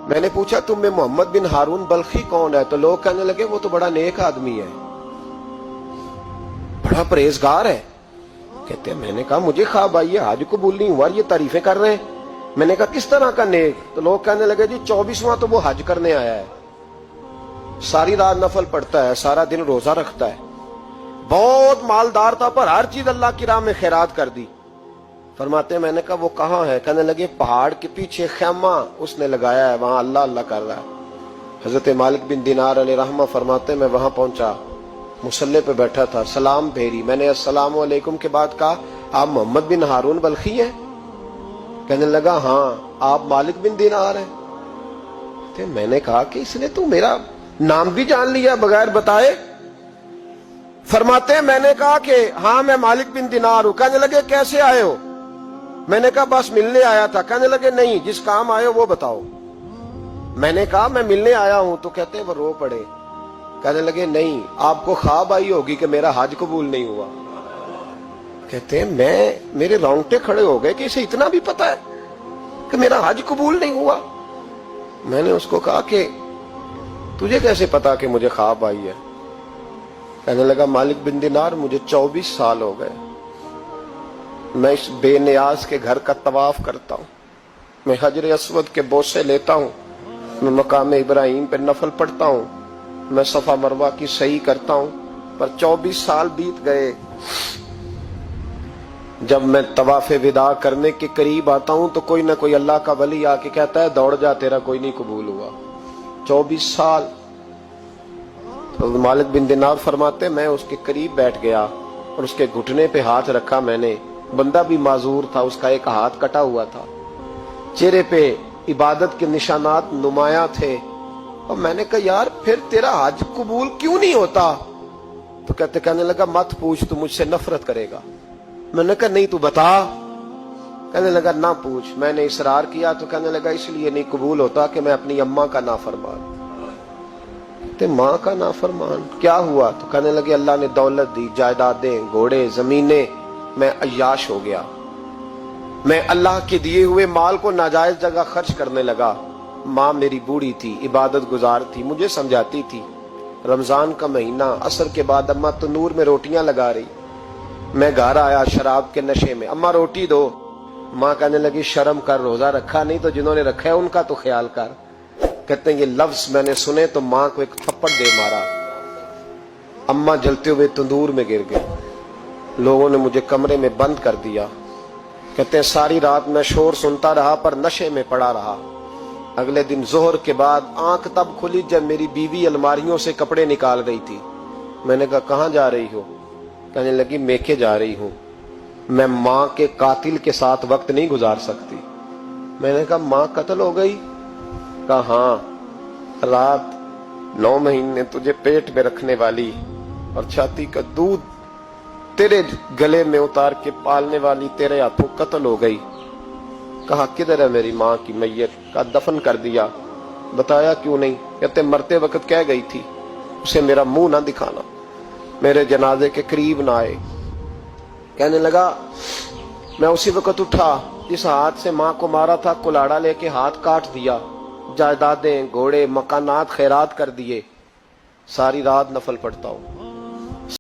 میں نے پوچھا تم میں محمد بن ہارون بلخی کون ہے؟ تو لوگ کہنے لگے وہ تو بڑا نیک آدمی ہے، بڑا پرہیزگار ہے۔ کہتے ہیں میں نے کہا مجھے خواب آئی ہے، حج قبول نہیں ہوا، یہ تعریفیں کر رہے ہیں۔ میں نے کہا کس طرح کا نیک؟ تو لوگ کہنے لگے جی 24واں تو وہ حج کرنے آیا ہے، ساری رات نفل پڑھتا ہے، سارا دن روزہ رکھتا ہے، بہت مالدار تھا پر ہر چیز اللہ کی راہ میں خیرات کر دی۔ فرماتے ہیں میں نے کہا وہ کہاں ہے؟ کہنے لگے پہاڑ کے پیچھے خیمہ اس نے لگایا ہے، وہاں اللہ اللہ کر رہا ہے۔ حضرت مالک بن دینار علیہ رحمہ فرماتے ہیں میں وہاں پہنچا، مصلی پہ بیٹھا تھا، سلام پھیری، میں نے السلام علیکم کے بعد کہا آپ محمد بن ہارون بلخی ہیں؟ کہنے لگا ہاں۔ آپ مالک بن دینار ہیں؟ تو میں نے کہا کہ اس نے تو میرا نام بھی جان لیا بغیر بتائے۔ فرماتے ہیں میں نے کہا کہ ہاں میں مالک بن دینار ہوں۔ کہنے لگے کیسے آئے ہو؟ میں نے کہا بس ملنے آیا تھا۔ کہنے لگے نہیں، جس کام آئے ہو وہ بتاؤ۔ میں نے کہا میں ملنے آیا ہوں، تو کہتے ہیں وہ رو پڑے۔ کہنے لگے نہیں، آپ کو خواب آئی ہوگی کہ میرا حج قبول نہیں ہوا۔ کہتے ہیں میرے رونگٹے کھڑے ہو گئے کہ اسے اتنا بھی پتا ہے کہ میرا حج قبول نہیں ہوا۔ میں نے اس کو کہا کہ تجھے کیسے پتا کہ مجھے خواب آئی ہے؟ کہنے لگا مالک بن دینار مجھے 24 سال ہو گئے، میں اس بے نیاز کے گھر کا طواف کرتا ہوں، میں حجر اسود کے بوسے لیتا ہوں، میں مقام ابراہیم پہ نفل پڑھتا ہوں، میں صفا مروہ کی سعی کرتا ہوں، پر 24 سال بیت گئے۔ جب میں طواف وداع کرنے کے قریب آتا ہوں تو کوئی نہ کوئی اللہ کا ولی آ کے کہتا ہے دوڑ جا، تیرا کوئی نہیں قبول ہوا۔ 24 سال۔ تو مالک بن دینار فرماتے میں اس کے قریب بیٹھ گیا اور اس کے گھٹنے پہ ہاتھ رکھا۔ میں نے، بندہ بھی معذور تھا، اس کا ایک ہاتھ کٹا ہوا تھا، چہرے پہ عبادت کے نشانات نمایاں تھے، اور میں نے کہا یار پھر تیرا حج قبول کیوں نہیں ہوتا؟ تو کہنے لگا مت پوچھ، تو مجھ سے نفرت کرے گا۔ میں نے کہا نہیں تو بتا۔ کہنے لگا نہ پوچھ۔ میں نے اصرار کیا تو کہنے لگا اس لیے نہیں قبول ہوتا کہ میں اپنی اماں کا نافرمان۔ تے ماں کا نافرمان کیا ہوا؟ تو کہنے لگے اللہ نے دولت دی، جائیدادیں، گھوڑے، زمینیں، میں عیاش ہو گیا، میں اللہ کے دیے ہوئے مال کو ناجائز جگہ خرچ کرنے لگا۔ ماں میری بوڑھی تھی، عبادت گزار تھی، مجھے سمجھاتی تھی۔ رمضان کا مہینہ، عصر کے بعد اماں تنور میں روٹیاں لگا رہی، میں گھر آیا شراب کے نشے میں، اماں روٹی دو۔ ماں کہنے لگی شرم کر، روزہ رکھا نہیں تو جنہوں نے رکھا ہے ان کا تو خیال کر۔ کہتے ہیں یہ لفظ میں نے سنے تو ماں کو ایک تھپڑ دے مارا، اماں جلتے ہوئے تندور میں گر گئے، لوگوں نے مجھے کمرے میں بند کر دیا۔ کہتے ہیں ساری رات میں شور سنتا رہا پر نشے میں پڑا رہا۔ اگلے دن ظہر کے بعد آنکھ تب کھلی جب میری بیوی الماریوں سے کپڑے نکال رہی تھی۔ میں نے کہا کہاں جا رہی ہو؟ کہنے لگی میکے جا رہی ہوں، میں ماں کے قاتل کے ساتھ وقت نہیں گزار سکتی۔ میں نے کہا ماں قتل ہو گئی؟ کہا ہاں، رات 9 مہینے تجھے پیٹ میں رکھنے والی اور چھاتی کا دودھ تیرے گلے میں اتار کے پالنے والی تیرے ہاتھوں قتل ہو گئی۔ کہا کدھر ہے میری ماں کی میت؟ کہا دفن کر دیا۔ بتایا کیوں نہیں؟ کہتے مرتے وقت کہہ گئی تھی اسے میرا منہ نہ دکھانا، میرے جنازے کے قریب نہ آئے۔ کہنے لگا میں اسی وقت اٹھا جس ہاتھ سے ماں کو مارا تھا، کلاڑا لے کے ہاتھ کاٹ دیا، جائیدادیں، گھوڑے، مکانات خیرات کر دیے، ساری رات نفل پڑھتا ہوں۔